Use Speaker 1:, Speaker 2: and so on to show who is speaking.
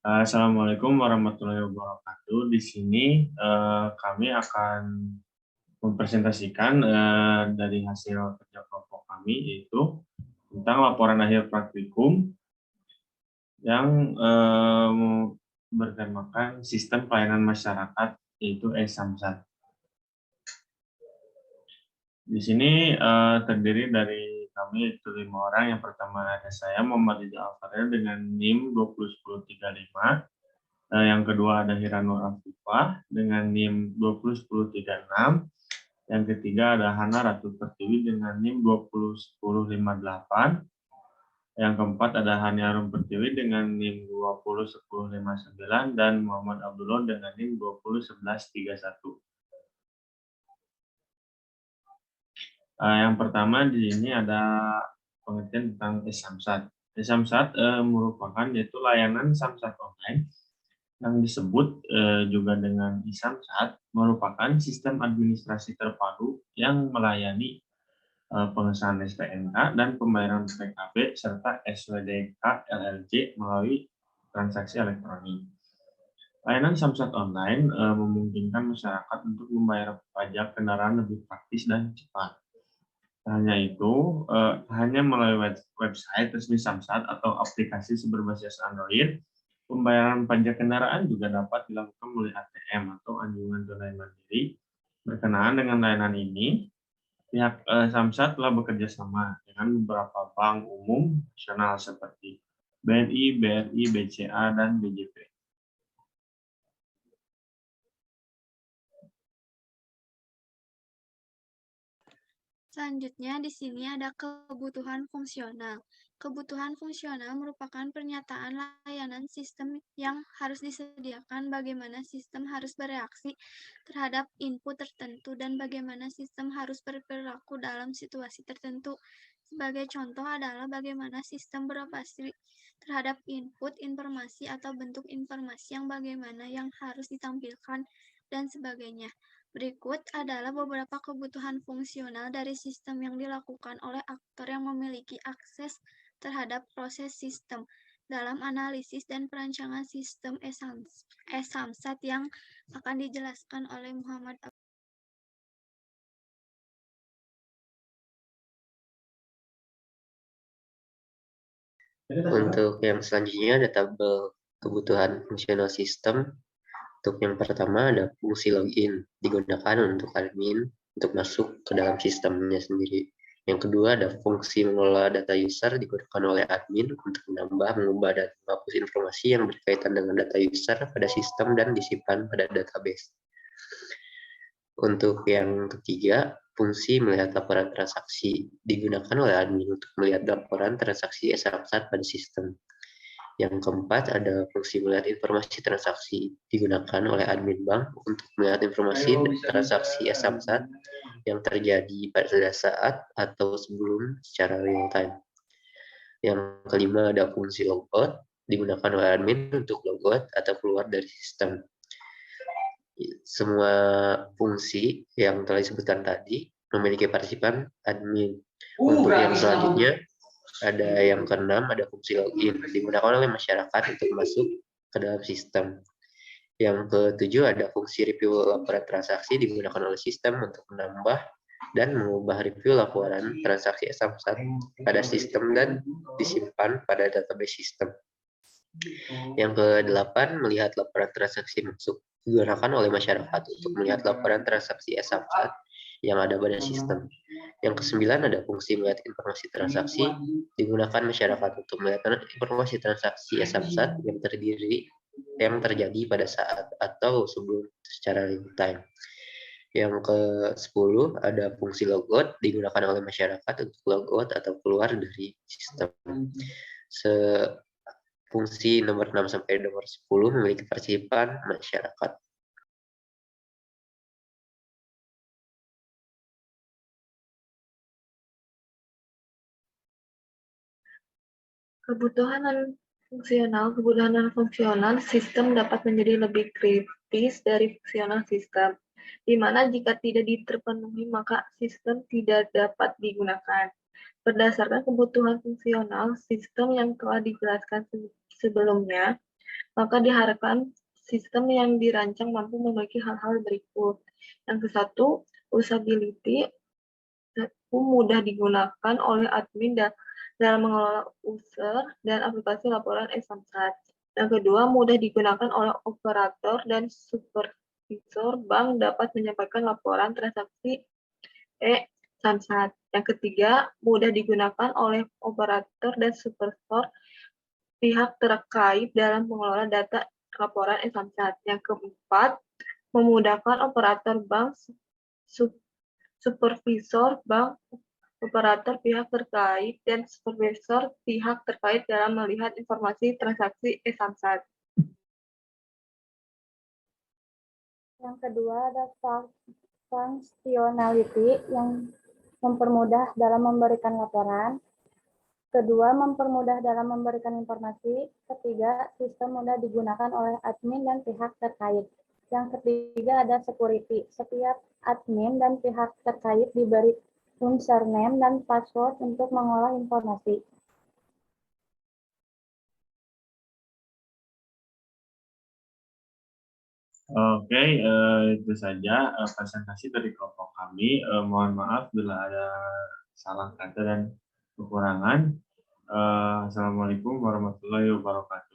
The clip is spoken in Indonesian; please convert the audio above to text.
Speaker 1: Assalamualaikum warahmatullahi wabarakatuh. Di sini kami akan mempresentasikan dari hasil kerja kelompok kami, yaitu tentang laporan akhir praktikum yang bertemakan sistem pelayanan masyarakat, yaitu e-Samsat. Di sini terdiri dari kami itu 5 orang. Yang pertama ada saya, Muhammad Ridha Alfarel dengan NIM 2010355. Yang kedua ada Hiranur Afifah dengan NIM 2010366. Yang ketiga ada Hana Ratu Pertiwi dengan NIM 2010058. Yang keempat ada Hani Arum Pertiwi dengan NIM 2010059 dan Muhammad Abdullah dengan NIM 2011131. Yang pertama di sini ada pengertian tentang e-Samsat. E-Samsat merupakan yaitu layanan Samsat online yang disebut juga dengan e-Samsat, merupakan sistem administrasi terpadu yang melayani pengesahan STNK dan pembayaran PKB serta SWDK LLJ melalui transaksi elektronik. Layanan Samsat online memungkinkan masyarakat untuk membayar pajak kendaraan lebih praktis dan cepat. Hanya itu, hanya melalui website resmi Samsat atau aplikasi berbasis Android, pembayaran pajak kendaraan juga dapat dilakukan melalui ATM atau anjungan tunai mandiri. Berkenaan dengan layanan ini, pihak Samsat telah bekerja sama dengan beberapa bank umum nasional seperti BNI, BRI, BCA, dan BJP.
Speaker 2: Selanjutnya di sini ada kebutuhan fungsional. Kebutuhan fungsional merupakan pernyataan layanan sistem yang harus disediakan, bagaimana sistem harus bereaksi terhadap input tertentu, dan bagaimana sistem harus berperilaku dalam situasi tertentu. Sebagai contoh adalah bagaimana sistem beroperasi terhadap input informasi atau bentuk informasi yang bagaimana yang harus ditampilkan, dan sebagainya. Berikut adalah beberapa kebutuhan fungsional dari sistem yang dilakukan oleh aktor yang memiliki akses terhadap proses sistem dalam analisis dan perancangan sistem e-Samsat yang akan dijelaskan oleh Muhammad.
Speaker 3: Untuk yang selanjutnya ada tabel kebutuhan fungsional sistem. Untuk yang pertama ada fungsi login, digunakan untuk admin untuk masuk ke dalam sistemnya sendiri. Yang kedua ada fungsi mengelola data user, digunakan oleh admin untuk menambah, mengubah, dan menghapus informasi yang berkaitan dengan data user pada sistem dan disimpan pada database. Untuk yang ketiga, fungsi melihat laporan transaksi, digunakan oleh admin untuk melihat laporan transaksi e-Samsat pada sistem. Yang keempat, ada fungsi melihat informasi transaksi, digunakan oleh admin bank untuk melihat informasi transaksi e-Samsat yang terjadi pada saat atau sebelum secara real time. Yang kelima, ada fungsi logout, digunakan oleh admin untuk logout atau keluar dari sistem. Semua fungsi yang telah disebutkan tadi memiliki partisipan admin. Untuk yang selanjutnya, ada yang keenam, ada fungsi login, digunakan oleh masyarakat untuk masuk ke dalam sistem. Yang ketujuh, ada fungsi review laporan transaksi, digunakan oleh sistem untuk menambah dan mengubah review laporan transaksi e-Samsat pada sistem dan disimpan pada database sistem. Yang kedelapan, melihat laporan transaksi masuk, digunakan oleh masyarakat untuk melihat laporan transaksi e-Samsat yang ada pada sistem. Yang kesembilan, ada fungsi melihat informasi transaksi, digunakan masyarakat untuk melihat informasi transaksi e-Samsat yang terjadi pada saat atau sebelum secara real time. Yang ke-10 ada fungsi logout, digunakan oleh masyarakat untuk logout atau keluar dari sistem. Fungsi nomor 6 sampai nomor 10 memiliki partisipan masyarakat.
Speaker 4: Kebutuhan fungsional sistem dapat menjadi lebih kritis dari fungsional sistem, di mana jika tidak terpenuhi maka sistem tidak dapat digunakan. Berdasarkan kebutuhan fungsional sistem yang telah dijelaskan sebelumnya, maka diharapkan sistem yang dirancang mampu memiliki hal-hal berikut. Yang ke satu, usability, mudah digunakan oleh admin dalam mengelola user dan aplikasi laporan e-Samsat. Yang kedua, mudah digunakan oleh operator dan supervisor bank dapat menyampaikan laporan transaksi e-Samsat. Yang ketiga, mudah digunakan oleh operator dan supervisor pihak terkait dalam mengelola data laporan e-Samsat. Yang keempat, memudahkan operator bank, supervisor bank, operator pihak terkait, dan supervisor pihak terkait dalam melihat informasi transaksi e-Samsat.
Speaker 5: Yang kedua ada functionality yang mempermudah dalam memberikan laporan. Kedua, mempermudah dalam memberikan informasi. Ketiga, sistem mudah digunakan oleh admin dan pihak terkait. Yang ketiga ada security. Setiap admin dan pihak terkait diberi username dan password untuk mengolah informasi.
Speaker 1: Oke, itu saja presentasi dari kelompok kami. Mohon maaf bila ada salah kata dan kekurangan. Assalamualaikum warahmatullahi wabarakatuh.